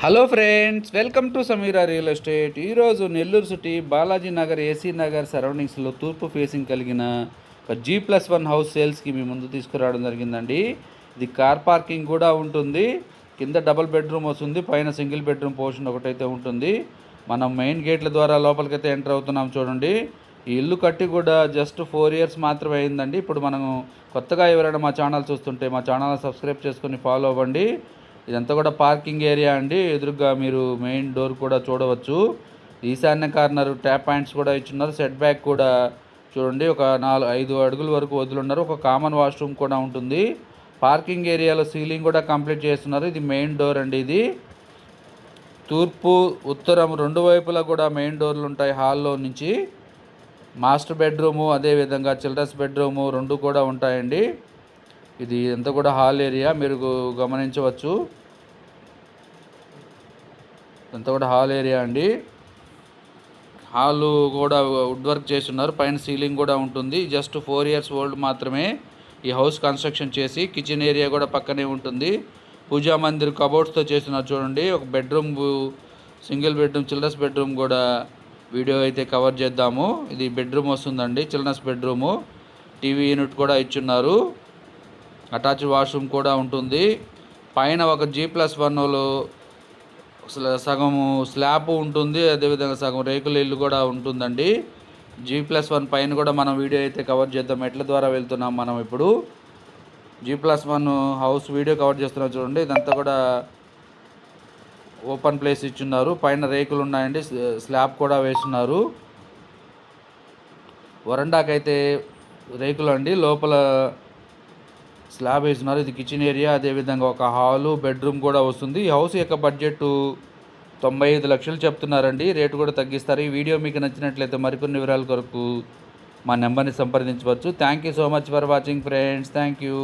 Hello friends, welcome to Sameera real estate. ఈరోజు Nellore city Balaji Nagar, AC Nagar సరౌండింగ్స్లో తూర్పు ఫేసింగ్ కలిగిన ఒక G+1 హౌస్ సేల్స్కి మీ ముందు తీసుకురావడం జరిగిందండి. ఇది కార్ పార్కింగ్ కూడా ఉంటుంది. కింద డబుల్ బెడ్రూమ్ వస్తుంది, పైన సింగిల్ బెడ్రూమ్ పోర్షన్ ఒకటైతే ఉంటుంది. మనం మెయిన్ గేట్ల ద్వారా లోపలికైతే ఎంటర్ అవుతున్నాం. చూడండి, ఈ ఇల్లు కట్టి కూడా జస్ట్ 4 ఇయర్స్ మాత్రమే అయిందండి. ఇప్పుడు మనం కొత్తగా ఎవరైనా మా ఛానల్ చూస్తుంటే మా ఛానల్ సబ్స్క్రైబ్ చేసుకొని ఫాలో అవ్వండి. ఇదంతా కూడా పార్కింగ్ ఏరియా అండి. ఎదురుగా మీరు మెయిన్ డోర్ కూడా చూడవచ్చు. ఈశాన్య కార్నర్ ట్యాప్ పాయింట్స్ కూడా ఇచ్చున్నారు. సెట్ బ్యాక్ కూడా చూడండి, ఒక 4-5 అడుగుల వరకు వదులున్నారు. ఒక కామన్ వాష్రూమ్ కూడా ఉంటుంది. పార్కింగ్ ఏరియాలో సీలింగ్ కూడా కంప్లీట్ చేస్తున్నారు. ఇది మెయిన్ డోర్ అండి. ఇది తూర్పు ఉత్తరం రెండు వైపులా కూడా మెయిన్ డోర్లు ఉంటాయి. హాల్లో నుంచి మాస్టర్ బెడ్రూము, అదేవిధంగా చిల్డ్రన్స్ బెడ్రూము రెండు కూడా ఉంటాయండి. ఇది అంతా కూడా హాల్ ఏరియా మీరు గమనించవచ్చు. అంతా కూడా హాల్ ఏరియా అండి. హాలు కూడా వుడ్ వర్క్ చేస్తున్నారు. పైన సీలింగ్ కూడా ఉంటుంది. జస్ట్ 4 ఇయర్స్ ఓల్డ్ మాత్రమే ఈ హౌస్ కన్స్ట్రక్షన్ చేసి. కిచెన్ ఏరియా కూడా పక్కనే ఉంటుంది. పూజా మందిర్ కబోర్డ్స్తో చేస్తున్నారు. చూడండి, ఒక bedroom, single bedroom, children's bedroom కూడా వీడియో అయితే కవర్ చేద్దాము. ఇది బెడ్రూమ్ వస్తుందండి, చిల్డ్రన్స్ బెడ్రూము. టీవీ యూనిట్ కూడా ఇచ్చున్నారు. అటాచ్డ్ వాష్రూమ్ కూడా ఉంటుంది. పైన ఒక G+1లో సగము స్లాబ్ ఉంటుంది, అదేవిధంగా సగం రేకుల ఇల్లు కూడా ఉంటుందండి. G+1 పైన కూడా మనం వీడియో అయితే కవర్ చేద్దాం. మెట్ల ద్వారా వెళ్తున్నాం మనం ఇప్పుడు. G+1 హౌస్ వీడియో కవర్ చేస్తున్నాం. చూడండి, ఇదంతా కూడా ఓపెన్ ప్లేస్ ఇచ్చున్నారు. పైన రేకులు ఉన్నాయండి, స్లాబ్ కూడా వేస్తున్నారు. వరండాకైతే రేకులు అండి, లోపల స్లాబ్ వేస్తున్నారు. ఇది కిచెన్ ఏరియా, అదేవిధంగా ఒక హాలు, బెడ్రూమ్ కూడా వస్తుంది. ఈ హౌస్ యొక్క బడ్జెట్ 95 లక్షలు చెప్తున్నారండి. రేటు కూడా తగ్గిస్తారు. ఈ వీడియో మీకు నచ్చినట్లయితే మరికొన్ని వివరాల కొరకు మా నెంబర్ని సంప్రదించవచ్చు. Thank you so much for watching friends. Thank you.